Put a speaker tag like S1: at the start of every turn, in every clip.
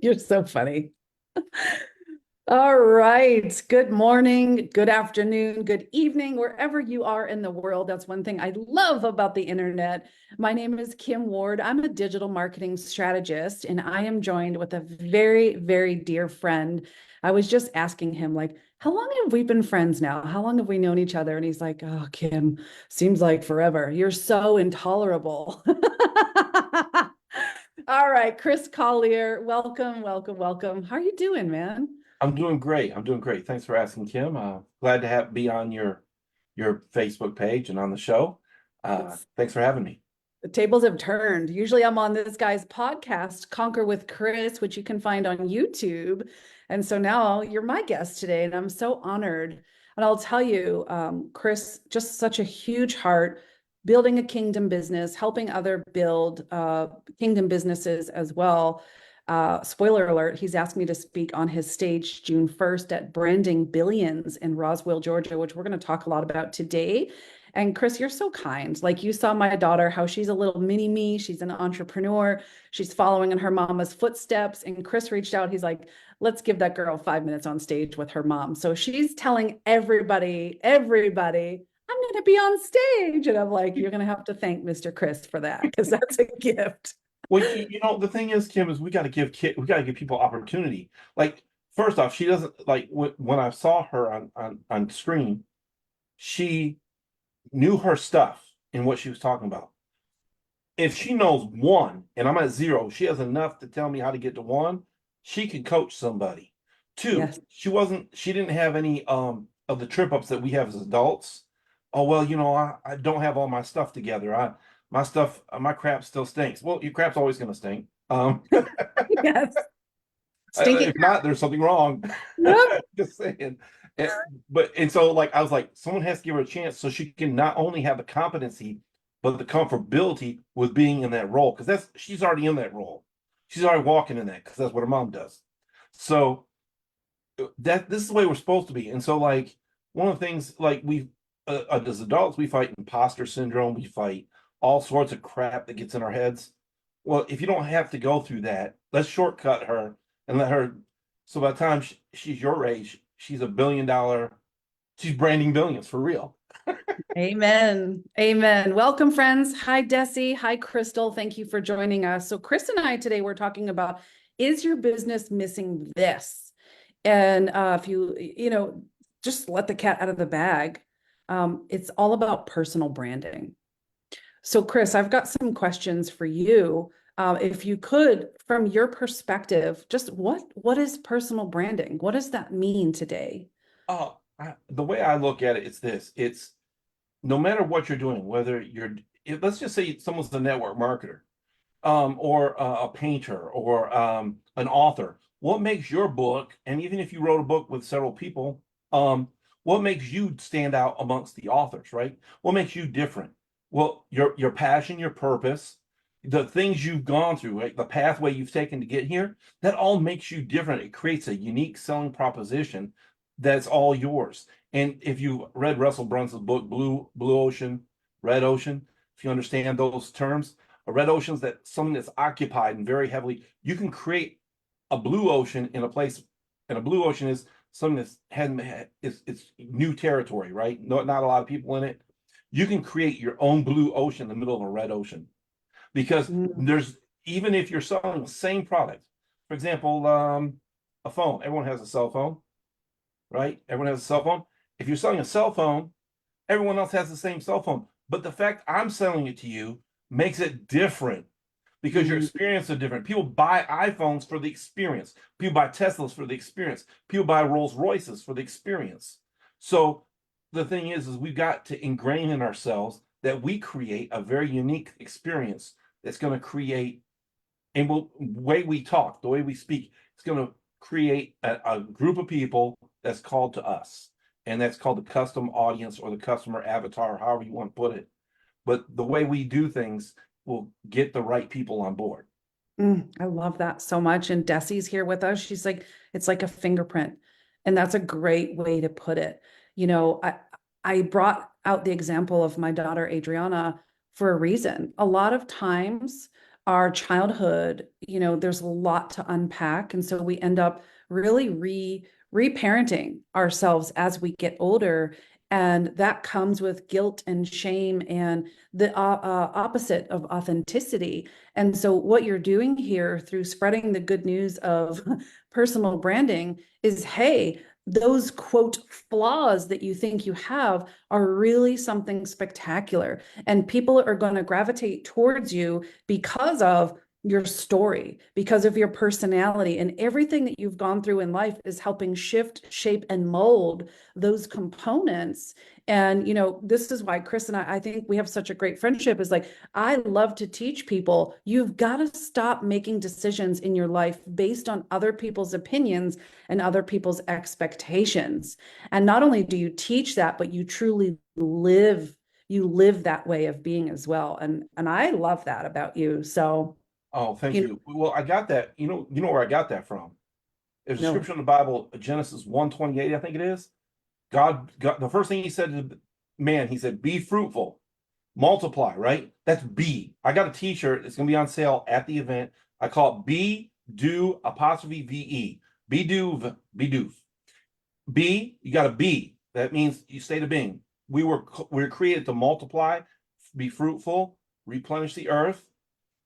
S1: You're so funny. All right. Good morning, good afternoon, good evening, wherever you are in the world. That's one thing I love about the internet. My name is Kim Ward. I'm a digital marketing strategist, and I am joined with a very, very dear friend. I was just asking him, like, how long have we been friends now? How long have we known each other? And he's like, oh, Kim, seems like forever. You're so intolerable. All right, Chris Collier, welcome, welcome, welcome. How are you doing, man?
S2: I'm doing great. I'm doing great. Thanks for asking, Kim. Glad to be on your Facebook page and on the show.
S1: It's
S2: Thanks for having me.
S1: the tables have turned. Usually I'm on this guy's podcast, Conquer with Chris, which you can find on YouTube. And so now you're my guest today, and I'm so honored. And I'll tell you, Chris, just such a huge heart, building a kingdom business, helping other build kingdom businesses as well. Spoiler alert, he's asked me to speak on his stage June 1st at Branding Billions in Roswell, Georgia, which we're going to talk a lot about today. And Chris, you're so kind. Like you saw my daughter, how she's a little mini me. She's an entrepreneur. She's following in her mama's footsteps. And Chris reached out. He's like, let's give that girl 5 minutes on stage with her mom. So she's telling everybody, I'm going to be on stage. And I'm like, you're going to have to thank Mr. Chris for that because that's a gift.
S2: Well, the thing is, Kim, is we got to give people opportunity. Like, first off, she doesn't like when I saw her on screen, she knew her stuff and what she was talking about. If she knows one and I'm at zero, she has enough to tell me how to get to one. She can coach somebody. Two,
S1: Yes.
S2: she didn't have any of the trip ups that we have as adults. Oh well, I don't have all my stuff together. My stuff, my crap still stinks. Well, your crap's always gonna stink.
S1: Yes. Stinky
S2: If not, there's something wrong.
S1: crap. Yep.
S2: Just saying. And so like I was like, someone has to give her a chance so she can not only have the competency, but the comfortability with being in that role. Because that's she's already in that role. She's already walking in that because that's what her mom does. So that this is the way we're supposed to be. And so like one of the things like we as adults, we fight imposter syndrome, we fight all sorts of crap that gets in our heads. Well, if you don't have to go through that, let's shortcut her and let her. So by the time she's your age, she's $1 billion. She's branding billions for real.
S1: Amen. Amen. Welcome, friends. Hi, Desi. Hi, Crystal. Thank you for joining us. So, Chris and I today we're talking about, is your business missing this? And if just let the cat out of the bag. It's all about personal branding. So, Chris, I've got some questions for you. If you could, from your perspective, just what is personal branding? What does that mean today?
S2: The way I look at it is this: it's no matter what you're doing, whether let's just say someone's a network marketer, or a painter, or an author. What makes your book, and even if you wrote a book with several people, what makes you stand out amongst the authors, right? What makes you different? Well, your passion, your purpose, the things you've gone through, right? The pathway you've taken to get here, that all makes you different. It creates a unique selling proposition that's all yours. And if you read Russell Brunson's book, Blue Ocean, Red Ocean, if you understand those terms, a red ocean is that something that's occupied and very heavily. You can create a blue ocean in a place, and a blue ocean is something that's it's new territory, right? Not a lot of people in it. You can create your own blue ocean in the middle of a red ocean because
S1: Mm,
S2: there's even if you're selling the same product, for example, a phone. Everyone has a cell phone, right? Everyone has a cell phone. If you're selling a cell phone, everyone else has the same cell phone. But the fact I'm selling it to you makes it different because your
S1: mm,
S2: experience is different. People buy iPhones for the experience. People buy Teslas for the experience. People buy Rolls Royces for the experience. So the thing is we've got to ingrain in ourselves that we create a very unique experience that's going to create, and way we talk, the way we speak, it's going to create a group of people that's called to us. And that's called the custom audience or the customer avatar, however you want to put it. But the way we do things will get the right people on board.
S1: I love that so much. And Desi's here with us. She's like, it's like a fingerprint. And that's a great way to put it. You know, I brought out the example of my daughter Adriana for a reason. A lot of times our childhood, there's a lot to unpack. And so we end up really reparenting ourselves as we get older. And that comes with guilt and shame and the opposite of authenticity. And so, what you're doing here through spreading the good news of personal branding is, hey, those quote flaws that you think you have are really something spectacular. And people are going to gravitate towards you because of your story, because of your personality, and everything that you've gone through in life is helping shift, shape, and mold those components. And this is why Chris and I think we have such a great friendship, is like, I love to teach people, you've got to stop making decisions in your life based on other people's opinions and other people's expectations. And not only do you teach that, but you truly live that way of being as well. And I love that about you. So,
S2: Oh, thank
S1: you
S2: you. Well, I got that. You know where I got that from. There's a
S1: know,
S2: scripture in the Bible, Genesis 1:28, I think it is. God, the first thing he said to man, he said, be fruitful, multiply, right? That's B. I got a t-shirt. It's going to be on sale at the event. I call it be, do, apostrophe VE. Be, do, be, do. B, you got a B. That means you state of being. We were created to multiply, be fruitful, replenish the earth.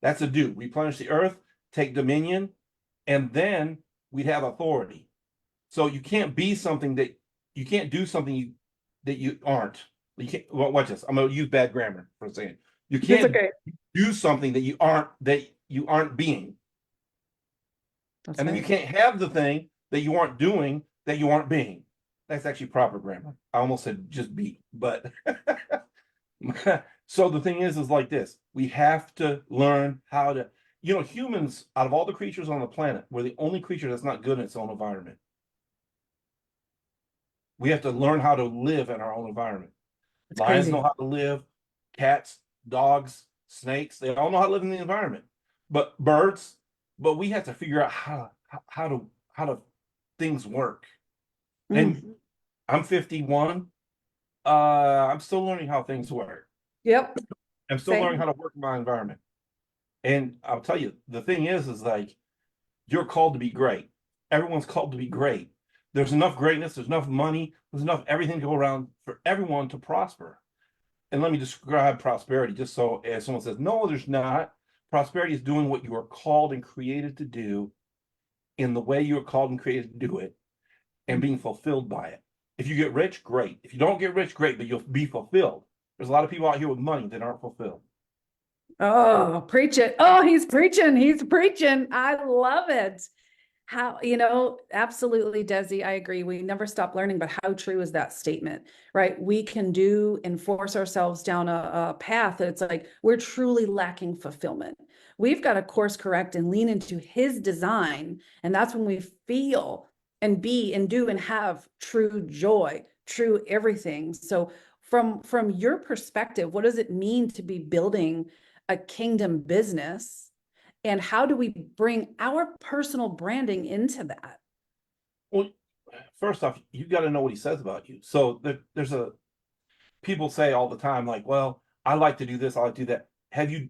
S2: That's a do. Replenish the earth, take dominion, and then we'd have authority. So you can't be something that you can't do something that you aren't. You can't. Well, watch this. I'm going to use bad grammar for a second. You
S1: it's
S2: can't
S1: okay.
S2: do something that you aren't being,
S1: That's
S2: and then you
S1: right.
S2: can't have the thing that you aren't doing that you aren't being. That's actually proper grammar. I almost said just be, but so the thing is like this. We have to learn how to, humans, out of all the creatures on the planet, we're the only creature that's not good in its own environment. We have to learn how to live in our own environment.
S1: It's
S2: Lions know
S1: crazy.
S2: how to live, cats, dogs, snakes, they all know how to live in the environment. But birds, but we have to figure out how to things work. And
S1: Mm.
S2: I'm 51. I'm still learning how things work.
S1: Yep.
S2: I'm still learning
S1: Same.
S2: how to work in my environment. And I'll tell you, the thing is like you're called to be great. Everyone's called to be great. There's enough greatness, there's enough money, there's enough everything to go around for everyone to prosper. And let me describe prosperity just so as someone says, no, there's not. Prosperity is doing what you are called and created to do in the way you are called and created to do it and being fulfilled by it. If you get rich, great. If you don't get rich, great, but you'll be fulfilled. There's a lot of people out here with money that aren't fulfilled.
S1: Oh, preach it. Oh, he's preaching. He's preaching. I love it. How, absolutely, Desi, I agree. We never stop learning, but how true is that statement, right? We can do and force ourselves down a path that it's like we're truly lacking fulfillment. We've got to course correct and lean into his design. And that's when we feel and be and do and have true joy, true everything. So from your perspective, what does it mean to be building a kingdom business? And how do we bring our personal branding into that?
S2: Well, first off, you got to know what he says about you. So there's a people say all the time, like, well, I like to do this, I like to do that. Have you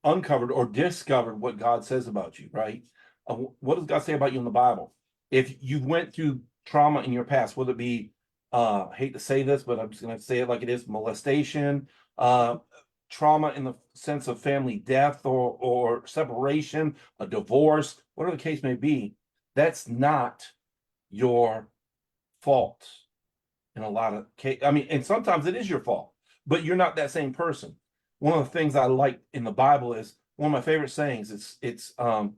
S2: uncovered or discovered what God says about you, right? What does God say about you in the Bible? If you went through trauma in your past, whether it be, I hate to say this, but I'm just going to say it like it is, molestation, trauma in the sense of family death or separation, a divorce, whatever the case may be, that's not your fault in a lot of cases. I mean, and sometimes it is your fault, but you're not that same person. One of the things I like in the Bible is one of my favorite sayings. It's I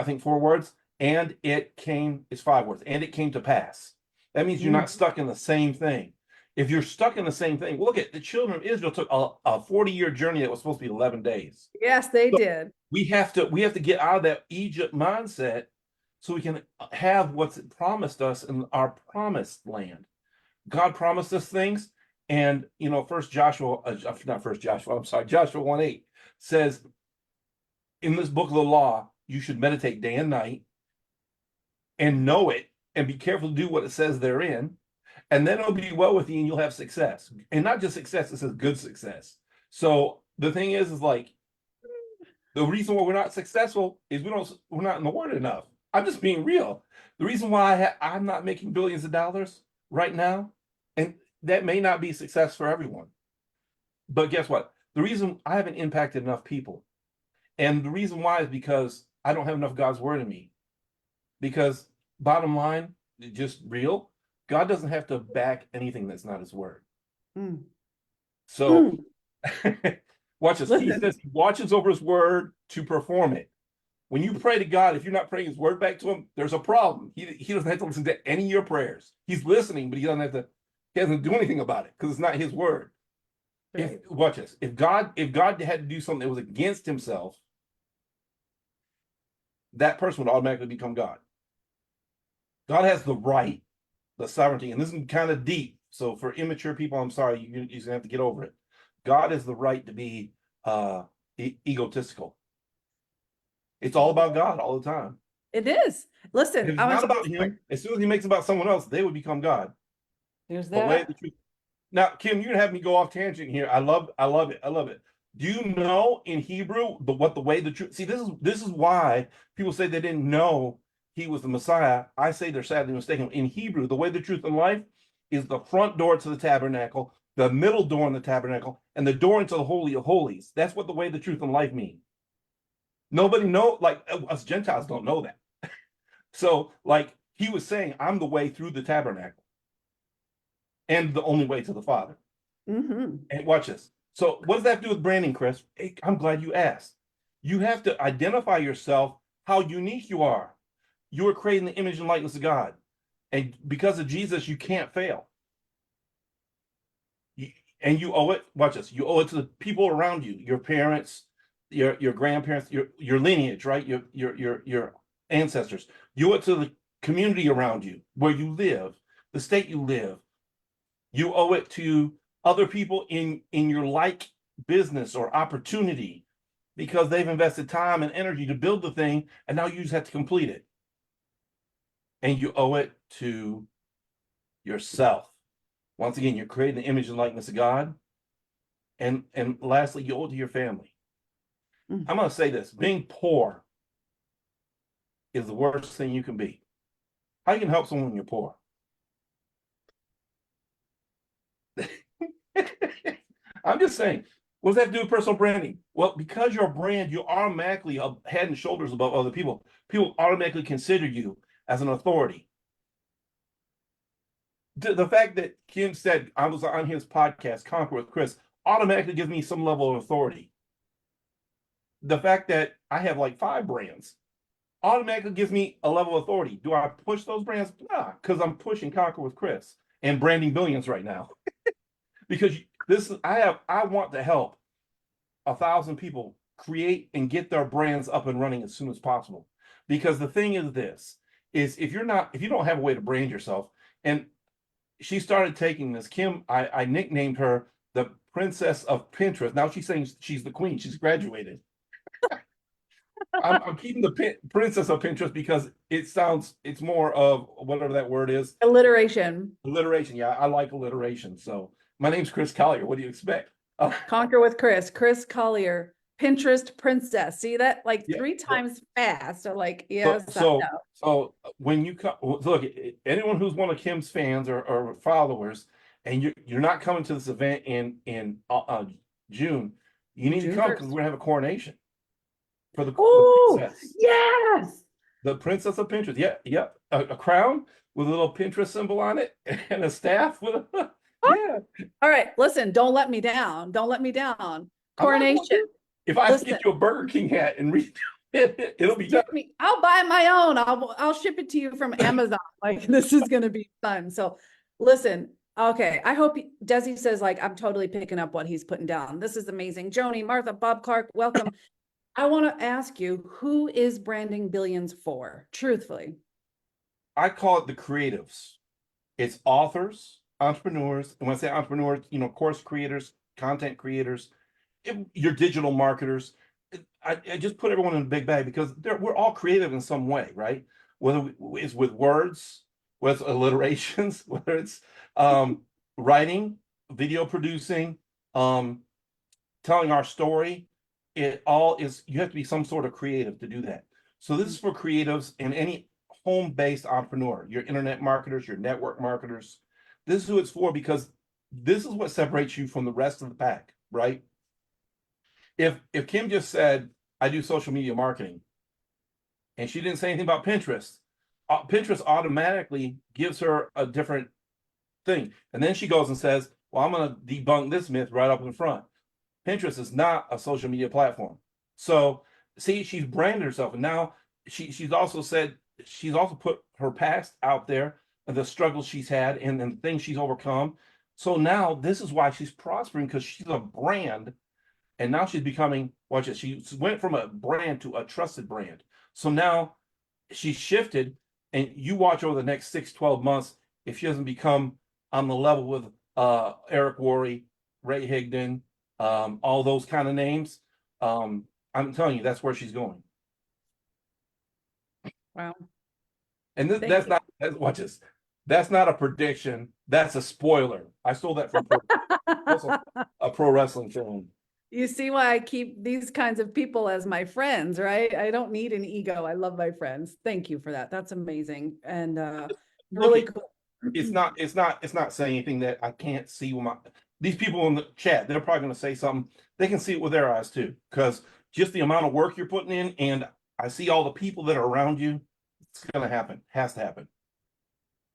S2: think 4 words, and it came, it's 5 words, and it came to pass. That means you're not stuck in the same thing. If you're stuck in the same thing, look at the children of Israel took a 40-year journey that was supposed to be 11 days.
S1: Yes, they
S2: So
S1: did.
S2: we have to get out of that Egypt mindset so we can have what's promised us in our promised land. God promised us things, and First Joshua, not First Joshua, I'm sorry, Joshua 1:8 says, in this book of the law, you should meditate day and night and know it and be careful to do what it says therein, and then it'll be well with you and you'll have success. And not just success, it says good success. So the thing is like The reason why we're not successful is we're not in the word enough. I'm just being real. The reason why I'm not making billions of dollars right now, and that may not be success for everyone, but guess what? The reason I haven't impacted enough people, and the reason why is because I don't have enough God's word in me. Because bottom line, just real, God doesn't have to back anything that's not his word.
S1: Mm.
S2: So
S1: Mm.
S2: watch this. He
S1: Listen,
S2: says he watches over his word to perform it. When you pray to God, if you're not praying his word back to him, there's a problem. He doesn't have to listen to any of your prayers. He's listening, but he doesn't do anything about it because it's not his word.
S1: right.
S2: Watch this. If God had to do something that was against himself, that person would automatically become God. God has the right, the sovereignty, and this is kind of deep. So for immature people, I'm sorry, you're gonna have to get over it. God has the right to be egotistical. It's all about God all the time.
S1: It is.
S2: If
S1: Listen,
S2: it's
S1: I want
S2: not
S1: to say
S2: about
S1: this part.
S2: him, as soon as he makes it about someone else, they would become God.
S1: There's
S2: The way, the
S1: that.
S2: truth. Now, Kim, you're gonna have me go off tangent here. I love it. I love it. Do you know in Hebrew the way, the truth? See, this is why people say they didn't know he was the Messiah. I say they're sadly mistaken. In Hebrew, the way, the truth, and life is the front door to the tabernacle, the middle door in the tabernacle, and the door into the Holy of Holies. That's what the way, the truth, and life mean. Nobody know, like us Gentiles don't know that. So, like he was saying, I'm the way through the tabernacle and the only way to the Father.
S1: Mm-hmm.
S2: And watch this. So, what does that do with branding, Chris? Hey, I'm glad you asked. You have to identify yourself, how unique you are. You are creating the image and likeness of God. And because of Jesus, you can't fail. You, and you owe it, watch this, you owe it to the people around you, your parents, your grandparents, your lineage, right? Your ancestors. You owe it to the community around you, where you live, the state you live. You owe it to other people in your like business or opportunity, because they've invested time and energy to build the thing, and now you just have to complete it. And you owe it to yourself. Once again, you're creating the image and likeness of God. And lastly, you owe it to your family.
S1: Mm.
S2: I'm going to say this: being poor is the worst thing you can be. How you can help someone when you're poor? I'm just saying. What does that have to do with personal branding? Well, because you're a brand, you're automatically head and shoulders above other people. People automatically consider you as an authority. The fact that Kim said I was on his podcast, Conquer with Chris, automatically gives me some level of authority. The fact that I have like 5 brands automatically gives me a level of authority. Do I push those brands? Nah, because I'm pushing Conquer with Chris and branding billions right now. Because I want to help 1,000 people create and get their brands up and running as soon as possible. Because the thing is this, is if you don't have a way to brand yourself, and she started taking this, Kim, I nicknamed her the princess of Pinterest. Now she's saying she's the queen. She's graduated. I'm keeping the princess of Pinterest because it's more of whatever that word is.
S1: Alliteration.
S2: Alliteration. Yeah, I like alliteration. So my name's Chris Collier. What do you expect?
S1: Conquer with Chris. Chris Collier. Pinterest princess. See that like
S2: Yeah.
S1: three times fast. I'm like,
S2: So,
S1: yes, I
S2: so,
S1: know.
S2: so when you come, look, anyone who's one of Kim's fans or followers, and you're not coming to this event in June, you need to
S1: June
S2: come because
S1: 1st.
S2: we're gonna have a coronation for the
S1: Oh,
S2: princess,
S1: yes.
S2: the princess of Pinterest. Yeah, yeah, a crown with a little Pinterest symbol on it and a staff with a, yeah.
S1: All right. Listen, don't let me down. Don't let me down.
S2: I'm not going
S1: Coronation.
S2: to. If I have to
S1: Listen,
S2: get you a Burger King hat and read it, it'll be done.
S1: get me. I'll buy my own. I'll ship it to you from Amazon. Like this is gonna be fun. So listen, okay. I hope Desi says like I'm totally picking up what he's putting down. This is amazing. Joni, Martha, Bob Clark, welcome. I want to ask you, who is branding billions for? Truthfully.
S2: I call it the creatives. It's authors, entrepreneurs, and when I say entrepreneurs, course creators, content creators, your digital marketers. I just put everyone in a big bag because we're all creative in some way, right? Whether it's with words, whether it's alliterations, whether it's writing, video producing, telling our story. it all is, you have to be some sort of creative to do that. So this is for creatives and any home-based entrepreneur, your internet marketers, your network marketers. This is who it's for, because this is what separates you from the rest of the pack, right? If Kim just said, I do social media marketing, and she didn't say anything about Pinterest, Pinterest automatically gives her a different thing. And then she goes and says, well, I'm going to debunk this myth right up in front. Pinterest is not a social media platform. So see, she's branded herself, and now she's also said, she's also put her past out there and the struggles she's had and the things she's overcome. So now this is why she's prospering, because she's a brand, and now she's becoming, watch it, she went from a brand to a trusted brand. So now she's shifted, and you watch over the next 6-12 months if she doesn't become on the level with Eric Worre, Ray Higdon, all those kind of names. I'm telling you, that's where she's going.
S1: Wow.
S2: And
S1: Thank you.
S2: watch this. That's not a prediction. That's a spoiler. I stole that from a pro wrestling film.
S1: You see why I keep these kinds of people as my friends, right? I don't need an ego. I love my friends. Thank you for that. That's amazing. And really cool.
S2: It's not saying anything that I can't see with my, these people in the chat, they're probably going to say something. They can see it with their eyes too, because just the amount of work you're putting in, and I see all the people that are around you. It's going to happen. Has to happen.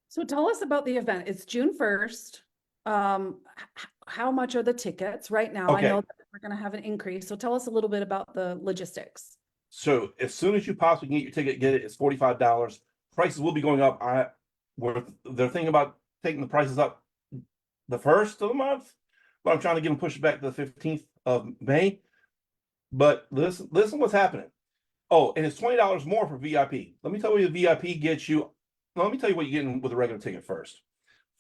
S1: So tell us about the event. It's June 1st. How much are the tickets right now?
S2: Okay.
S1: I know that we're going to have an increase. So tell us a little bit about the logistics.
S2: So as soon as you possibly can get your ticket, get it. It's $45. Prices will be going up. They're thinking about taking the prices up the first of the month, but I'm trying to get them pushed back to the 15th of May. But listen what's happening. Oh, and it's $20 more for VIP. Let me tell you what the VIP gets you. Let me tell you what you're getting with a regular ticket first.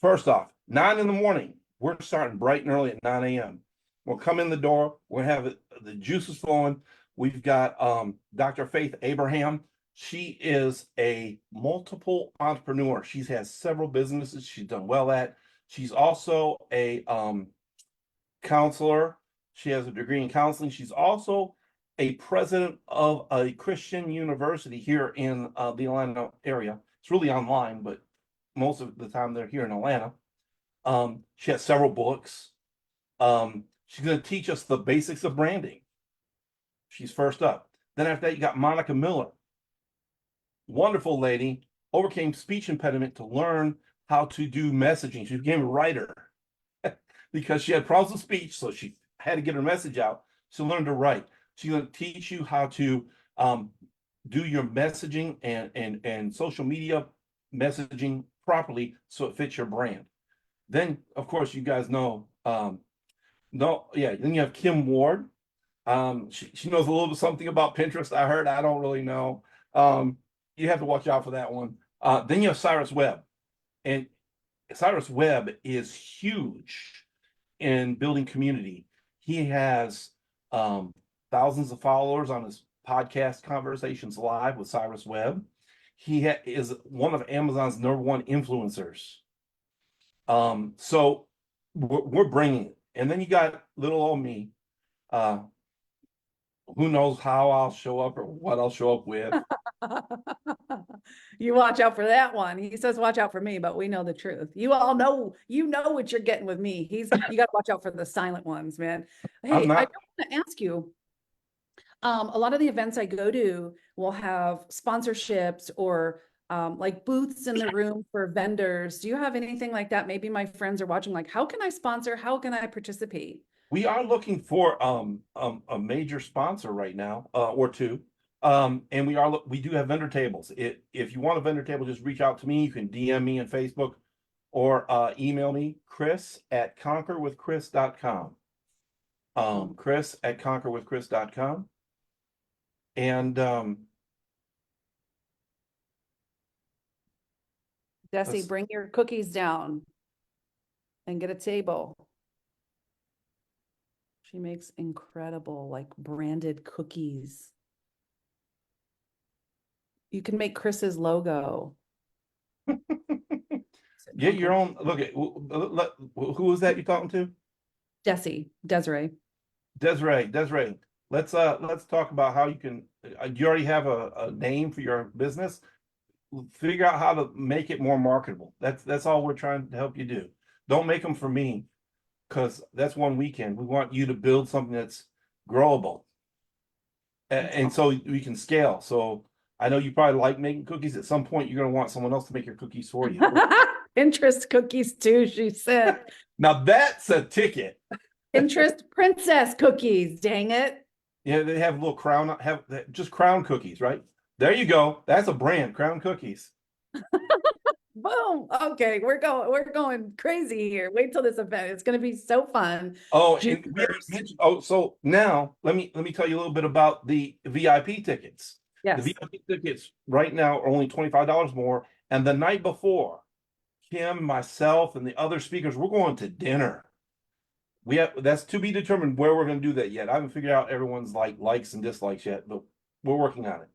S2: First off, 9 in the morning. We're starting bright and early at 9 a.m. We'll come in the door. We'll have the juices flowing. We've got Dr. Faith Abraham. She is a multiple entrepreneur. She's has several businesses she's done well at. She's also a counselor. She has a degree in counseling. She's also a president of a Christian university here in the Atlanta area. It's really online, but most of the time they're here in Atlanta. She has several books. She's going to teach us the basics of branding. She's first up. Then after that, you got Monica Miller. Wonderful lady, overcame speech impediment to learn how to do messaging. She became a writer because she had problems with speech, so she had to get her message out. She learned to write. She's going to teach you how to do your messaging and social media messaging properly so it fits your brand. Then, of course, you guys know, then you have Kim Ward. She knows a little bit something about Pinterest. I heard, I don't really know. You have to watch out for that one. Then you have Cyrus Webb, and Cyrus Webb is huge in building community. He has thousands of followers on his podcast, Conversations Live with Cyrus Webb. He is one of Amazon's #1 influencers. So we're bringing it. And then you got little old me. Who knows how I'll show up or what I'll show up with.
S1: You watch out for that one. He says, watch out for me, but we know the truth. You all know, what you're getting with me. You got to watch out for the silent ones, man. Hey, I want to ask you, a lot of the events I go to will have sponsorships or like booths in the room for vendors. Do you have anything like that? Maybe my friends are watching, like, how can I sponsor? How can I participate?
S2: We are looking for a major sponsor right now, or two. And we do have vendor tables. If you want a vendor table, just reach out to me. You can DM me on Facebook or email me, Chris@conquerwithchris.com. Chris@conquerwithchris.com. And
S1: Desi, bring your cookies down and get a table. She makes incredible, like, branded cookies. You can make Chris's logo.
S2: Get your own. Look at who was that you're talking to?
S1: Desiree.
S2: Desiree. let's talk about how you can. You already have a name for your business. Figure out how to make it more marketable. That's all we're trying to help you do. Don't make them for me, because that's one weekend. We want you to build something that's growable, and so we can scale. So I know you probably like making cookies. At some point, you're going to want someone else to make your cookies for you.
S1: Interest cookies too, she said.
S2: Now that's a ticket.
S1: Interest princess cookies, dang it.
S2: Yeah, they have little crown, have just crown cookies, right? There you go. That's a brand, Crown Cookies.
S1: Boom. Okay, we're going crazy here. Wait till this event. It's gonna be so fun.
S2: Oh,
S1: June
S2: and we haven't
S1: 1st.
S2: mentioned, oh, so now let me tell you a little bit about the VIP tickets. The
S1: Yes.
S2: VIP tickets right now are only $25 more. And the night before, Kim, myself, and the other speakers, we're going to dinner. That's to be determined where we're going to do that yet. I haven't figured out everyone's likes and dislikes yet, but we're working on it.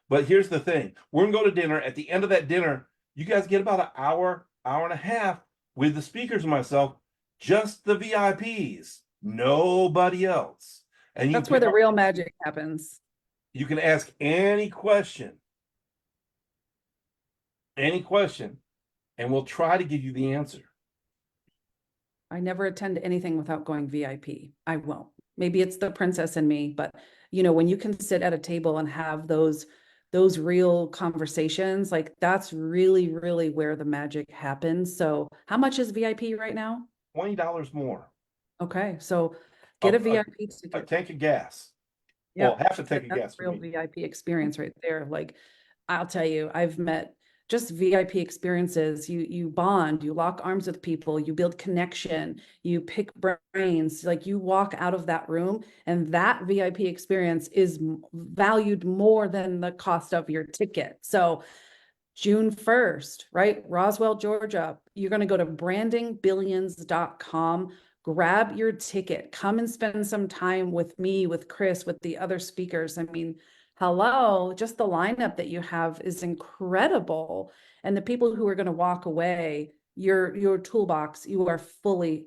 S2: But here's the thing: we're gonna go to dinner. At the end of that dinner, you guys get about an hour, hour and a half with the speakers and myself, just the VIPs, nobody else. And
S1: That's where the real magic happens.
S2: you can ask any question, and we'll try to give you the answer.
S1: I never attend anything without going VIP. I won't. Maybe it's the princess in me, but when you can sit at a table and have those real conversations, like that's really, really where the magic happens. So how much is VIP right now?
S2: $20 more.
S1: Okay, so
S2: A,
S1: get a
S2: a,
S1: VIP
S2: a
S1: ticket.
S2: tank of gas. Well,
S1: Yep.
S2: half a tank of
S1: That's
S2: gas for
S1: real
S2: me.
S1: VIP experience right there. Like I'll tell you, I've met just VIP experiences. You bond, you lock arms with people, you build connection, you pick brains. Like you walk out of that room, and that VIP experience is valued more than the cost of your ticket. So June 1st, right? Roswell, Georgia. You're going to go to brandingbillions.com, grab your ticket, come and spend some time with me, with Chris, with the other speakers. I mean, hello, just the lineup that you have is incredible. And the people who are going to walk away, your toolbox, you are fully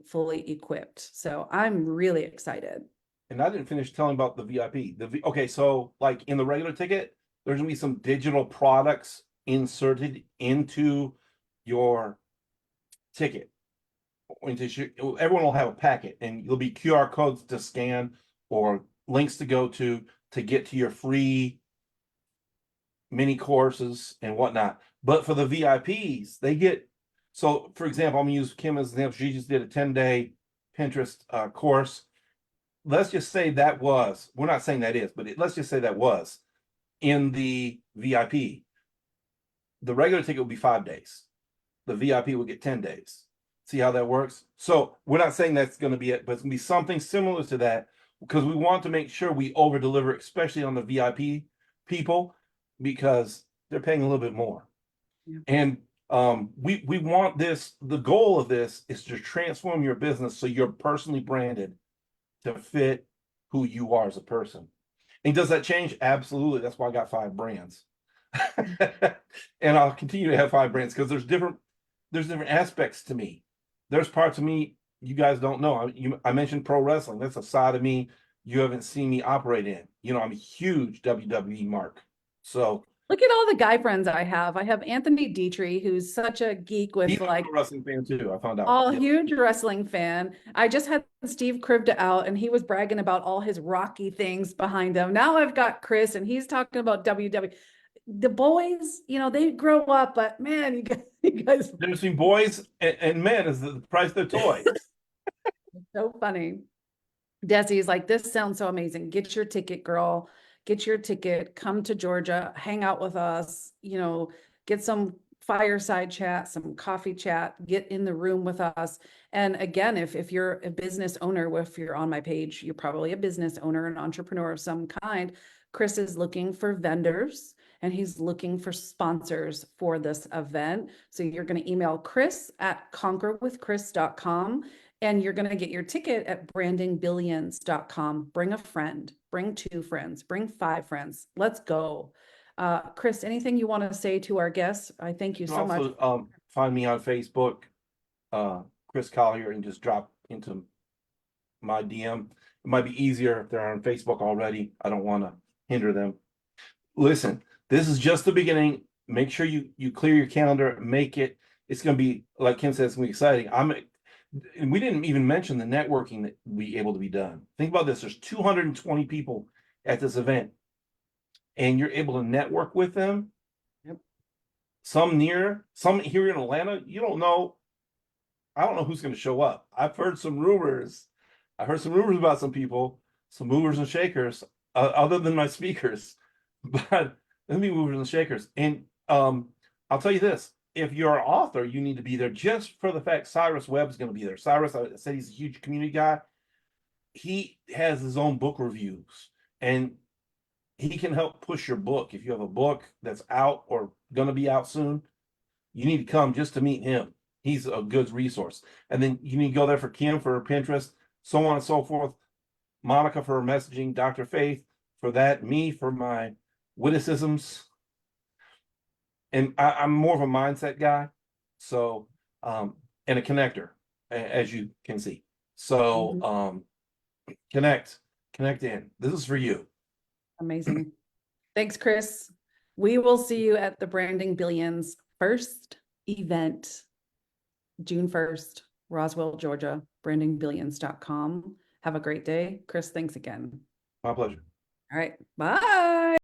S1: equipped. So I'm really excited.
S2: And I didn't finish telling about the VIP. Okay, so like in the regular ticket, there's gonna be some digital products inserted into your ticket. Everyone will have a packet, and there'll be QR codes to scan or links to go to get to your free mini courses and whatnot. But for the VIPs, they get, so for example, I'm gonna use Kim as an example. She just did a 10-day Pinterest course. Let's just say we're not saying that is, but let's just say that was in the VIP. The regular ticket will be 5 days. The VIP will get 10 days. See how that works? So we're not saying that's going to be it, but it's going to be something similar to that, because we want to make sure we over deliver, especially on the VIP people, because they're paying a little bit more.
S1: Yeah.
S2: And we want this. The goal of this is to transform your business so you're personally branded to fit who you are as a person. And does that change? Absolutely. That's why I got 5 brands. And I'll continue to have 5 brands, because there's different aspects to me. There's parts of me you guys don't know. I mentioned pro wrestling. That's a side of me you haven't seen me operate in. I'm a huge WWE mark. So
S1: Look at all the guy friends I have. I have Anthony Dietrich, who's such a geek with
S2: he's a
S1: like
S2: pro wrestling fan too. I found out.
S1: all
S2: Yeah.
S1: huge wrestling fan. I just had Steve Krivda out, and he was bragging about all his Rocky things behind him. Now I've got Chris, and he's talking about WWE. The boys, they grow up, but man, you guys
S2: There's between boys and men is the price of their toy.
S1: so funny. Desi's like, this sounds so amazing. Get your ticket, girl. Get your ticket. Come to Georgia. Hang out with us. Get some fireside chat, some coffee chat. Get in the room with us. And again, if you're a business owner, if you're on my page, you're probably a business owner, an entrepreneur of some kind. Chris is looking for vendors, and he's looking for sponsors for this event. So you're going to email Chris at conquerwithchris.com, and you're going to get your ticket at brandingbillions.com. Bring a friend, bring 2 friends, bring 5 friends. Let's go. Chris, anything you want to say to our guests? I thank you so much.
S2: Find me on Facebook, Chris Collier, and just drop into my DM. It might be easier if they're on Facebook already. I don't want to hinder them. Listen, this is just the beginning. Make sure you clear your calendar, make it. It's going to be, like Kim said, it's going to be exciting. And we didn't even mention the networking that will be able to be done. Think about this. There's 220 people at this event, and you're able to network with them.
S1: Yep.
S2: Some near, some here in Atlanta. You don't know. I don't know who's going to show up. I've heard some rumors. I heard some rumors about some people, some movers and shakers, other than my speakers. But let me movers and shakers. And I'll tell you this: if you're an author, you need to be there just for the fact Cyrus Webb's going to be there. Cyrus, I said he's a huge community guy. He has his own book reviews, and he can help push your book. If you have a book that's out or going to be out soon, you need to come just to meet him. He's a good resource. And then you need to go there for Kim for her Pinterest, so on and so forth. Monica for her messaging, Dr. Faith for that, me for my witticisms. And I'm more of a mindset guy. So, and a connector, as you can see. So, connect in. This is for you.
S1: Amazing. Thanks, Chris. We will see you at the Branding Billions first event, June 1st, Roswell, Georgia, brandingbillions.com. Have a great day. Chris, thanks again.
S2: My pleasure.
S1: All right. Bye.